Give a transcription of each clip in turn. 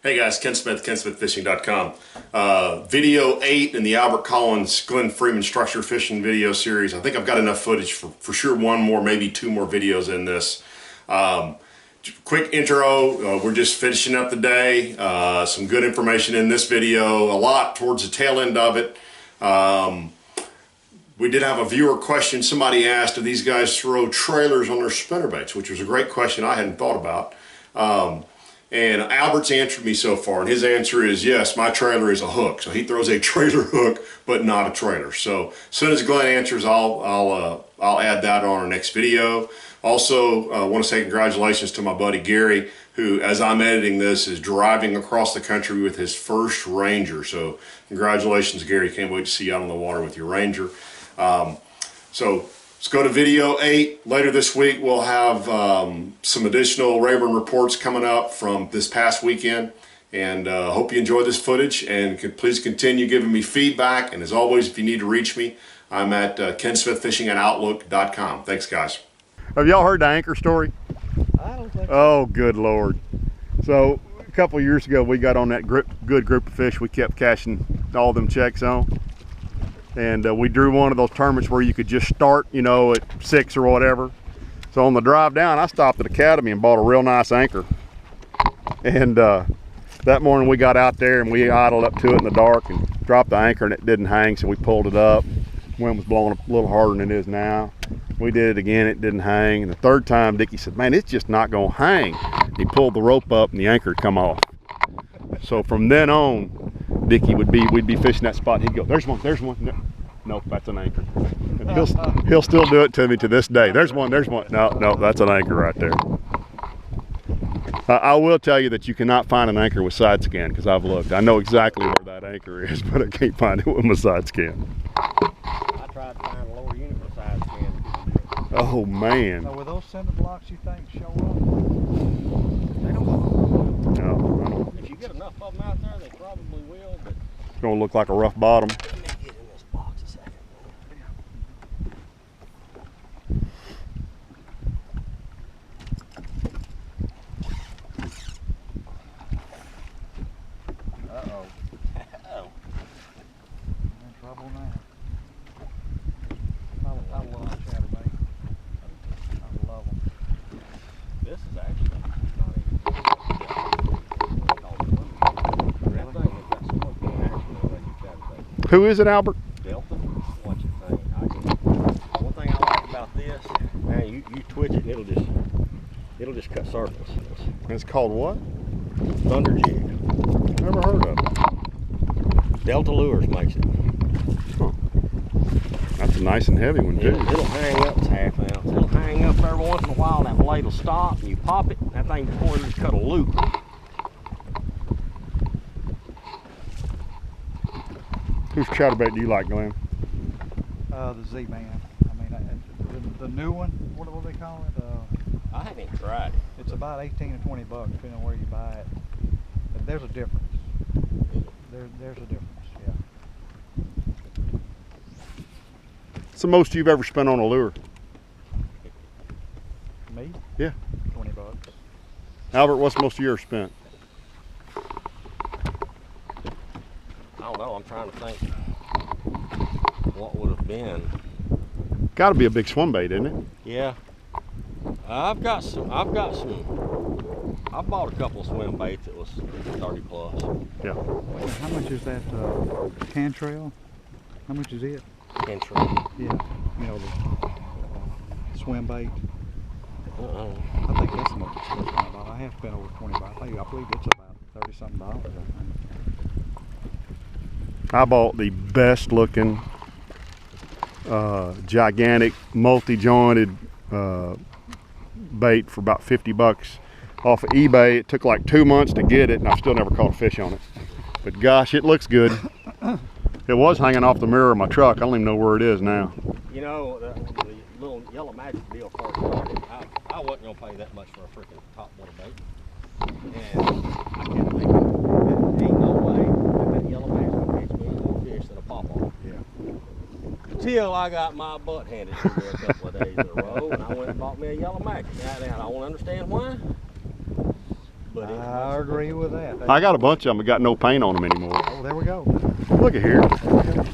Hey guys, Ken Smith, KenSmithFishing.com. Video 8 in the Albert Collins Glen Freeman structure fishing video series. I think I've got enough footage for sure one more, maybe two more videos in this. Quick intro, we're just finishing up the day. Some good information in this video, a lot towards the tail end of it. We did have a viewer question. Somebody asked, do these guys throw trailers on their spinnerbaits, which was a great question I hadn't thought about. And Albert's answered me so far, and his answer is yes, my trailer is a hook. So he throws a trailer hook, but not a trailer. So as soon as Glenn answers, I'll add that on our next video. Also, I want to say congratulations to my buddy Gary, who, as I'm editing this, is driving across the country with his first Ranger. So congratulations, Gary. Can't wait to see you out on the water with your Ranger. So let's go to video 8. Later this week, we'll have some additional Rayburn reports coming up from this past weekend. And hope you enjoy this footage, and please continue giving me feedback. And as always, if you need to reach me, I'm at KenSmithFishing@Outlook.com. Thanks, guys. Have y'all heard the anchor story? I don't think so. Oh, good Lord. So a couple of years ago, we got on that good group of fish we kept cashing all them checks on. And we drew one of those tournaments where you could just start, you know, at 6 or whatever. So on the drive down, I stopped at Academy and bought a real nice anchor. And that morning we got out there and we idled up to it in the dark and dropped the anchor, and it didn't hang, so we pulled it up. Wind was blowing a little harder than it is now. We did it again, it didn't hang. And the third time, Dickie said, man, it's just not gonna hang. He pulled the rope up and the anchor had come off. So from then on, Dickie we'd be fishing that spot and he'd go, there's one. No, that's an anchor. And he'll still do it to me to this day. There's one. No, that's an anchor right there. I will tell you that you cannot find an anchor with side scan, because I've looked. I know exactly where that anchor is, but I can't find it with my side scan. I tried to find a lower unit with side scan. Oh man. So will those cinder blocks, you think, show up? They don't. No, If you get enough of them out there, they probably will, but it's gonna look like a rough bottom. let me get in this box a second. Uh-oh. Oh. I'm in trouble now. I love chatterbait. I love them. This is actually not even good. That thing has got so much more action than you chatterbait. Who is it, Albert? Delta, watch it thing. One thing I like about this, man, you twitch it and it'll just cut circles. It's called what? Thunder jig. Never heard of it. Delta Lures makes it. Huh. That's a nice and heavy one too. It'll hang up, it's half ounce. It'll hang up every once in a while, and that blade will stop, and you pop it, and that thing before it'll just cut a loop. Whose chatterbait do you like, Glenn? The Z-Man. I mean, the new one, what do they call it? I haven't tried it. It's about 18 or 20 bucks, depending on where you buy it. But there's a difference. There's a difference, yeah. What's the most you've ever spent on a lure? Me? Yeah. 20 bucks. Albert, what's the most you ever spent? I don't know, I'm trying to think what would have been. Got to be a big swim bait, isn't it? Yeah. I bought a couple of swim baits that was 30 plus. Yeah. How much is that Cantrail? How much is it? Entry. Yeah. You know, the swim bait. Uh-uh. I think that's the most expensive one I bought. I have spent over 20 bucks. I believe it's about 30-something dollars, I think. I bought the best looking, gigantic, multi-jointed bait for about 50 bucks off of eBay. It took like 2 months to get it, and I've still never caught a fish on it. But gosh, it looks good. It was hanging off the mirror of my truck. I don't even know where it is now. You know, the little Yellow Magic deal first started, I wasn't going to pay that much for a freaking top water bait. And I kept thinking, there ain't no way that Yellow Magic will catch me more fish than a pop-off. Yeah. Until I got my butt handed to me a couple of days in a row, and I went and bought me a Yellow Magic. Now I don't understand why. But I agree with that. I got a bunch of them that got no paint on them anymore. Oh, there we go. Look at here. There we go.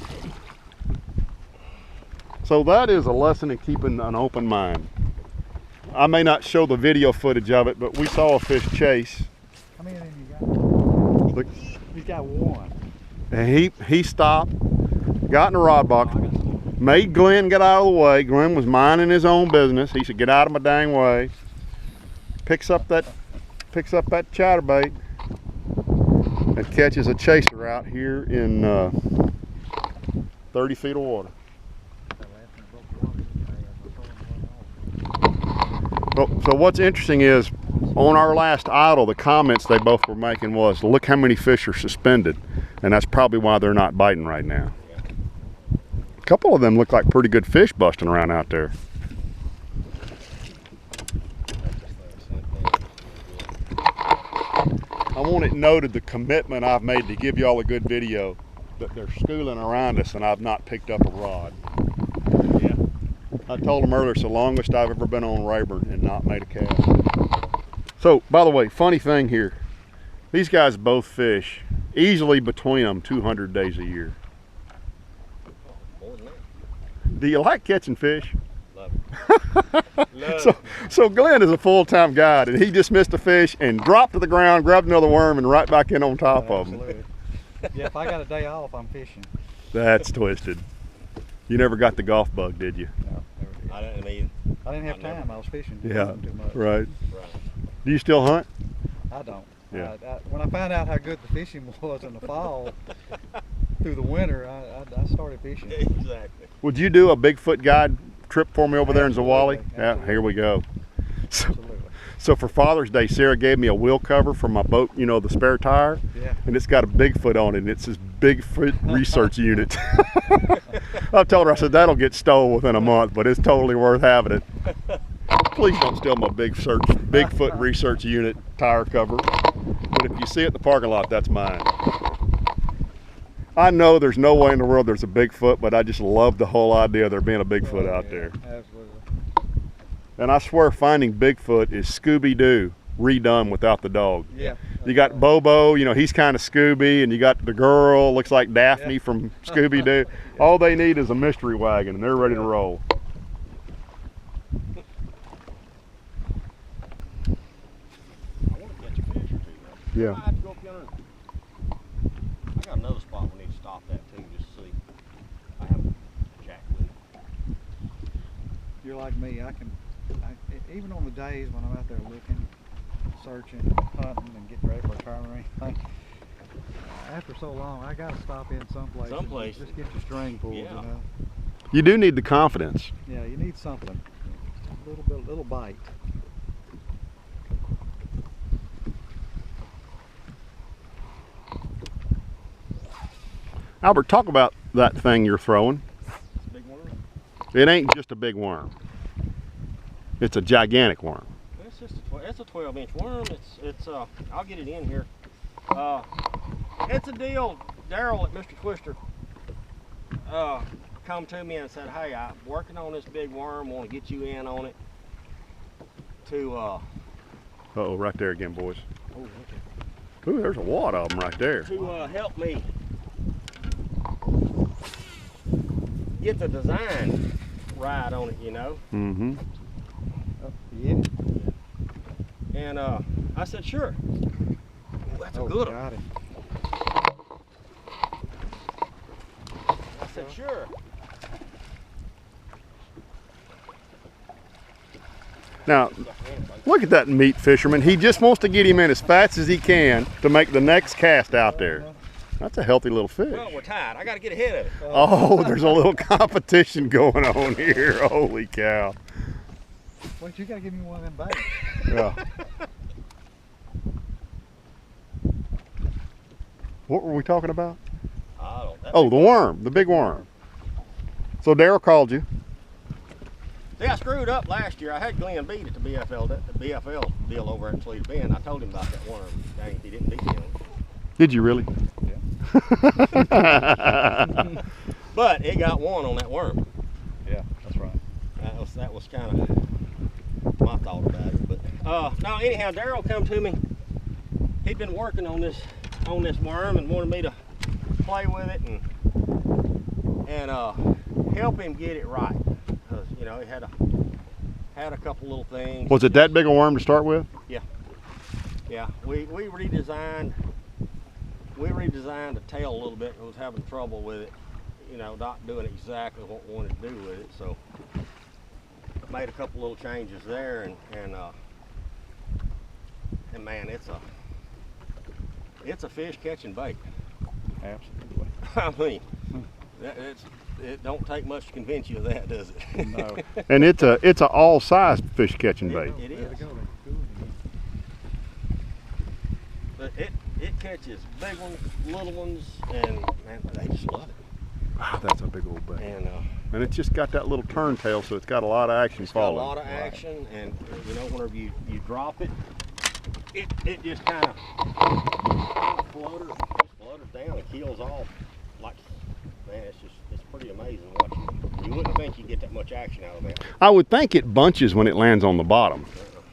So that is a lesson in keeping an open mind. I may not show the video footage of it, but we saw a fish chase. How many of them you got? Look, He's got one. and he stopped, got in the rod box, made Glenn get out of the way. Glenn was minding his own business. He said, "Get out of my dang way." Picks up that chatterbait and catches a chaser out here in 30 feet of water. So what's interesting is on our last idle, the comments they both were making was, look how many fish are suspended. And that's probably why they're not biting right now. A couple of them look like pretty good fish busting around out there. I want it noted the commitment I've made to give y'all a good video, that they're schooling around us and I've not picked up a rod. Yeah. I told them earlier, it's the longest I've ever been on Rayburn and not made a cast. So, by the way, funny thing here, these guys both fish easily between them 200 days a year. More than that. Do you like catching fish? Love it. Love it. So Glenn is a full-time guide, and he just missed a fish and dropped to the ground, grabbed another worm, and right back in on top of him. Absolutely. Yeah, if I got a day off, I'm fishing. That's twisted. You never got the golf bug, did you? No, never did. I didn't have I never- time. I was fishing. Yeah, Too much. right. Right. Do you still hunt? I don't. Yeah. When I found out how good the fishing was in the fall, through the winter, I started fishing. Exactly. Would you do a Bigfoot guide trip for me over there in Zawali? Absolutely, Yeah, here we go. So, Absolutely. so for Father's Day, Sarah gave me a wheel cover for my boat, you know, the spare tire, Yeah. and it's got a Bigfoot on it, and it's this Bigfoot research unit. I told her, I said, that'll get stole within a month, but it's totally worth having it. Please don't steal my Bigfoot research unit tire cover. But if you see it in the parking lot, that's mine. I know there's no way in the world there's a Bigfoot, but I just love the whole idea of there being a Bigfoot out there. Absolutely. And I swear finding Bigfoot is Scooby-Doo redone without the dog. Yeah. You got Bobo, you know, he's kind of Scooby, and you got the girl, looks like Daphne Yeah. from Scooby-Doo. All they need is a mystery wagon, and they're ready to roll. I want to catch a fish or two. Though. Yeah. I have to go up yonder. I got another spot we need to stop at too, just to see. I haven't jacked with it. You're like me. Even on the days when I'm out there looking, searching, hunting, and getting ready for a tournament or anything, after so long, I got to stop in someplace. Someplace. Just get your string pulled, Yeah. you know. You do need the confidence. Yeah, you need something. Little bite. Albert, talk about that thing you're throwing. It's a big worm. It ain't just a big worm. It's a gigantic worm. It's just it's a 12-inch worm. It's I'll get it in here. It's a deal. Daryl at Mr. Twister come to me and said, "Hey, I'm working on this big worm. Want to get you in on it to Uh-oh, right there again, boys. oh, okay. Ooh, there's a wad of them right there. to help me get the design right on it, you know." Mm-hmm. Oh, yeah. And I said, "Sure." Well, that's a good one. Got him. I said, "Sure." Now, look at that meat fisherman. He just wants to get him in as fast as he can to make the next cast out there. That's a healthy little fish. Well, we're tied. I got to get ahead of it. Oh, there's a little competition going on here. Holy cow. Wait, you gotta give me one of them bags. Yeah. What were we talking about? I don't. That Oh, the worm, the big worm. So Daryl called you. See, I screwed up last year. I had Glenn beat at the BFL deal over at Toledo Bend. I told him about that worm. Dang, he didn't beat me on it. Did you really? But it got one on that worm. Yeah, that's right. That was kind of my thought about it. But no, anyhow, Daryl come to me he'd been working on this worm and wanted me to play with it and help him get it right. Because you know, he had a couple little things. Was it that big a worm to start with? Yeah. Yeah. We redesigned the tail a little bit. I was having trouble with it, you know, not doing exactly what we wanted to do with it. So made a couple little changes there, and man, it's a fish catching bait. Absolutely. I mean, it don't take much to convince you of that, does it? No. And it's a all size fish catching bait. It is. But it catches big ones, little ones, and man, they just love it. Wow, that's a big old bait. And it's just got that little turn tail, so it's got a lot of action it's got a following. lot of action, and you know, whenever you drop it, it just kind of flutters down and keels off. Like, man, it's pretty amazing watching. You wouldn't think you'd get that much action out of that. I would think it bunches when it lands on the bottom.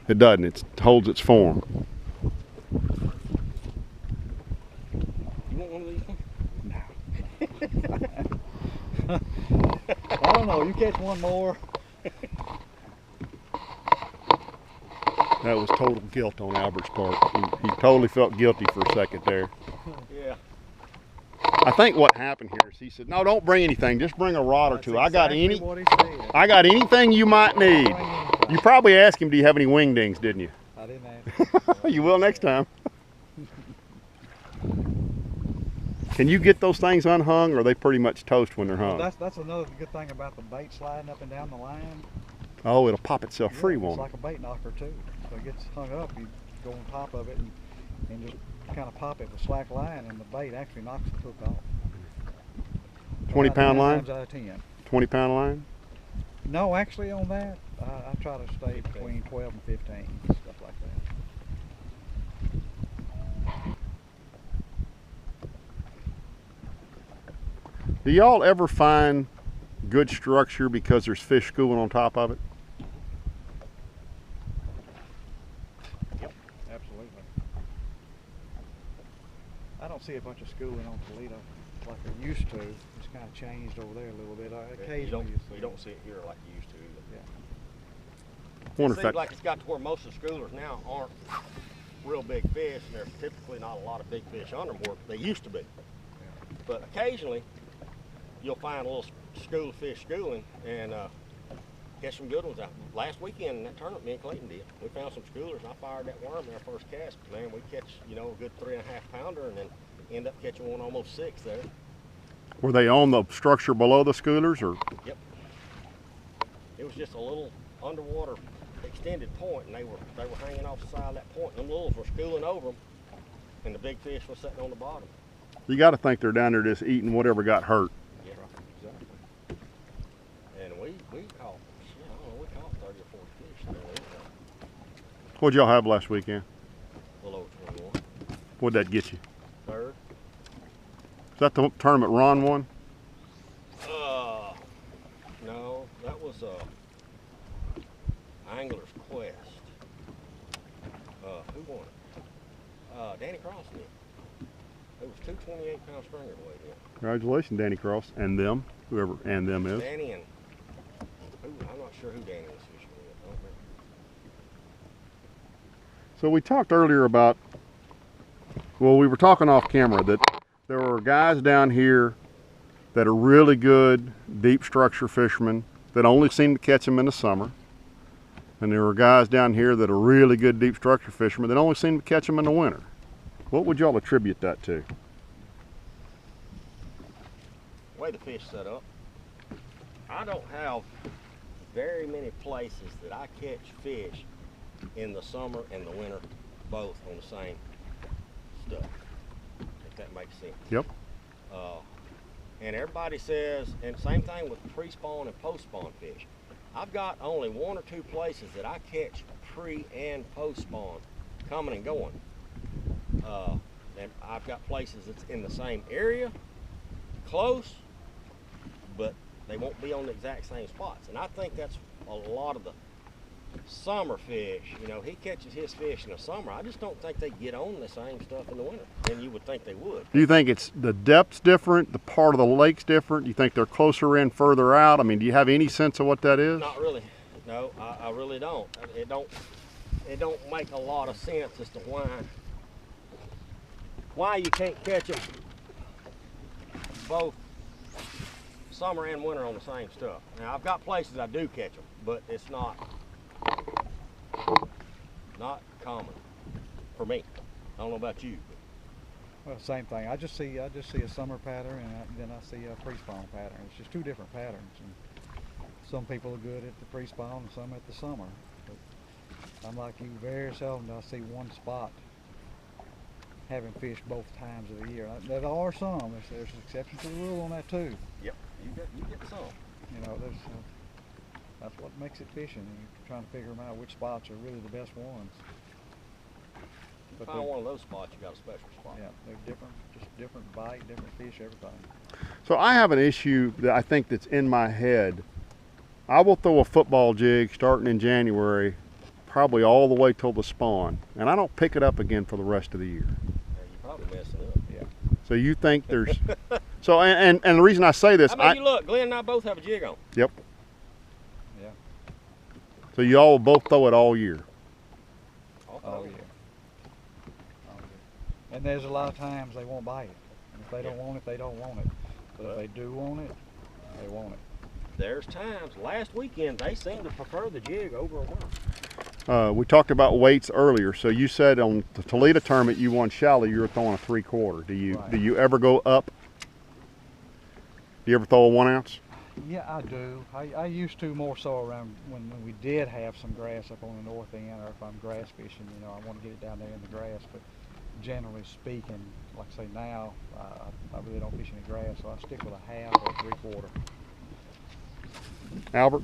It doesn't. It holds its form. You want one of these ones? No. I don't know. You catch one more. That was total guilt on Albert's part. He totally felt guilty for a second there. Yeah. I think what happened here is he said, "No, don't bring anything. Just bring a rod or That's two. I got exactly any. what he said. I got anything you might need." Bring anything. You probably asked him, "Do you have any wingdings?" Didn't you? I didn't ask. You will next time. Can you get those things unhung, or are they pretty much toast when they're hung? That's another good thing about the bait sliding up and down the line. Oh, it'll pop itself free, It's won't like a bait knocker too. So it gets hung up, you go on top of it and just kind of pop it with slack line, and the bait actually knocks the hook off. 20-pound line? 9 times out of 10. 20-pound line? No, actually on that, I try to stay between 12 and 15, stuff like that. Do y'all ever find good structure because there's fish schooling on top of it? Yep, absolutely. I don't see a bunch of schooling on Toledo like I used to. It's kind of changed over there a little bit. Occasionally You don't see it here like you used to. Yeah. I wonder It if seems that, like it's got to where most of the schoolers now aren't real big fish, and there's typically not a lot of big fish on them where they used to be. But occasionally, you'll find a little school of fish schooling and catch some good ones out. Last weekend in that tournament, me and Clayton did. We found some schoolers, and I fired that worm in our first cast. Man, we catch, you know, a good 3.5 pounder, and then end up catching one almost 6 there. were they on the structure below the schoolers, or? Yep. It was just a little underwater extended point, and they were hanging off the side of that point. And them littles were schooling over them, and the big fish was sitting on the bottom. You got to think they're down there just eating whatever got hurt. Yeah, exactly. And we caught, shit, I don't know, we caught 30 or 40 fish there. What'd y'all have last weekend? A little over 21. What'd that get you? Third. Is that the tournament Ron won? No, that was Angler's Quest. Who won it? Danny Cross did. It was 2 28-pound stringer weighed in. Congratulations, Danny Cross, and them, whoever and them is. Danny and I'm not sure who Danny was fishing with. I don't remember. So we talked earlier about, well, we were talking off camera that there were guys down here that are really good deep structure fishermen that only seem to catch them in the summer. And there were guys down here that are really good deep structure fishermen that only seem to catch them in the winter. What would y'all attribute that to? The way the fish set up, I don't have very many places that I catch fish in the summer and the winter both on the same stuff, if that makes sense. Yep. And everybody says, and same thing with pre-spawn and post-spawn fish. I've got only 1 or 2 places that I catch pre and post-spawn coming and going. And I've got places that's in the same area, close, but they won't be on the exact same spots. And I think that's a lot of the summer fish, you know, he catches his fish in the summer. I just don't think they get on the same stuff in the winter, and you would think they would. Do you think it's the depth's different, the part of the lake's different? Do you think they're closer in, further out? I mean, do you have any sense of what that is? Not really. No, I really don't. It don't make a lot of sense as to why you can't catch them both summer and winter on the same stuff. Now I've got places I do catch them, but it's not common for me. I don't know about you. Well, same thing. I just see a summer pattern, and then I see a pre-spawn pattern. It's just two different patterns. And some people are good at the pre-spawn, and some at the summer. But I'm like you. Very seldom do I see one spot having fish both times of the year. There are some. There's an exception to the rule on that too. Yep, you get some. You know, that's what makes it fishing. You're trying to figure them out which spots are really the best ones. If you find one of those spots, you got a special spot. Yeah, they're different, just different bite, different fish, everything. So I have an issue that I think that's in my head. I will throw a football jig starting in January, probably all the way till the spawn, and I don't pick it up again for the rest of the year. Yeah, you're probably messing up. Yeah. So you think there's so and the reason I say this, I mean, you look, Glenn and I both have a jig on. Yep. Yeah. So you all both throw it all year. Oh yeah. And there's a lot of times they won't bite it. And if they don't want it, they don't want it. But if they do want it, they want it. There's times. Last weekend, they seem to prefer the jig over a worm. We talked about weights earlier. So you said on the Toledo tournament you won shallow, you were throwing a 3/4. Right. Do you ever go up? Do you ever throw a 1 ounce? Yeah, I do. I used to more so around when we did have some grass up on the north end, or if I'm grass fishing, you know, I want to get it down there in the grass. But generally speaking, like I say now, I really don't fish any grass, so I stick with a 1/2 or 3/4. Albert?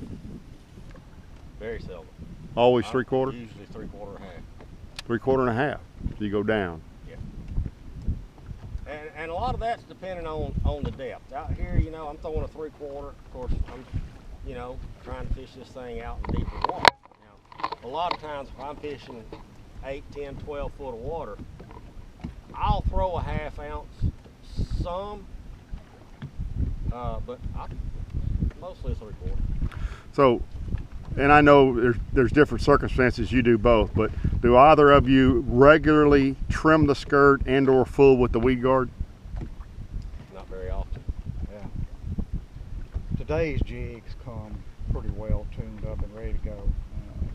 Very seldom. Always 3/4? Usually 3/4 or 1/2. 3/4 and a half. So you go down. Yeah. And a lot of that's depending on the depth. Out here, you know, I'm throwing a 3/4. Of course, I'm, you know, trying to fish this thing out in deeper water. Now, a lot of times if I'm fishing 8, 10, 12 foot of water, I'll throw a 1/2 ounce some, but mostly a 3/4. So, and I know there's different circumstances, you do both, but do either of you regularly trim the skirt and or fool with the weed guard? Not very often. Yeah. Today's jigs come pretty well tuned up and ready to go.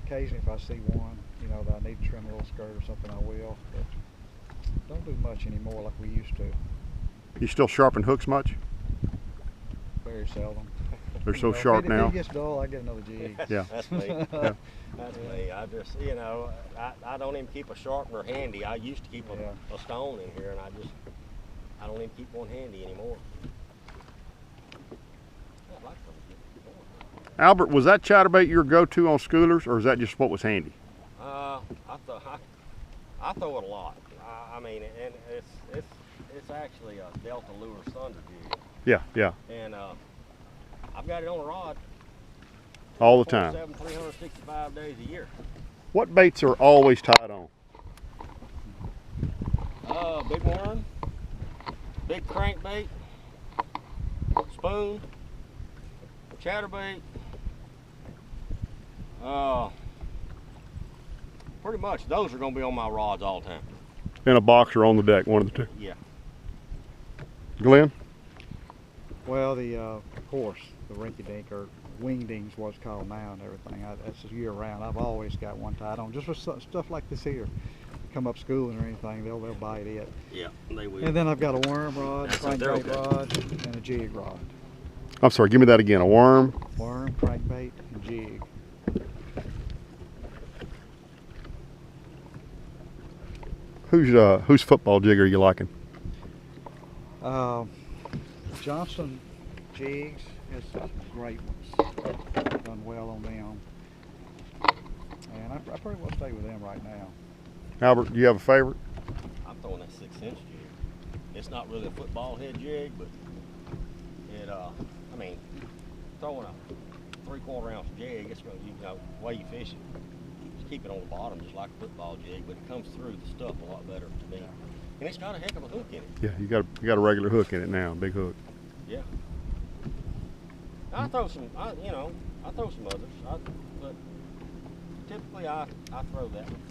Occasionally if I see one, you know, that I need to trim a little skirt or something, I will, but don't do much anymore like we used to. You still sharpen hooks much? Very seldom. They're so You know, sharp if now. it gets dull, I get another jig. Yeah. That's me. Yeah. That's me. I just, you know, I don't even keep a sharpener handy. I used to keep Yeah. a stone in here, and I don't even keep one handy anymore. I'd like some to get going. Albert, was that chatterbait your go-to on schoolers, or is that just what was handy? I throw it a lot. I mean, and it's actually a Delta Lure Thunder jig, Yeah, yeah, and I've got it on a rod all the time. 365 days a year. What baits are always tied on? Big worm, big crankbait, spoon, chatterbait. Pretty much those are going to be on my rods all the time. In a box or on the deck, one of the two. Yeah. Glenn? Well, of course, the rinky-dink or wingding's what's called now and everything. That's year round. I've always got one tied on, just with stuff like this here. Come up schooling or anything, they'll bite it. Yeah, they will. And then I've got a worm rod, That's what they're crankbait okay. rod, and a jig rod. I'm sorry, give me that again. A worm? Worm, crankbait, and jig. Whose football jig are you liking? Johnson jigs has some great ones. Done well on them. And I pretty well stay with them right now. Albert, do you have a favorite? I'm throwing that 6-inch jig. It's not really a football head jig, but it, I mean, throwing a 3/4 ounce jig, it's going to, you know, the way you fish it, just keep it on the bottom just like a football jig, but it comes through the stuff a lot better to me. And it's got a heck of a hook in it. Yeah, you got a regular hook in it now, big hook. Yeah. I throw some, I throw some others, but typically I throw that one.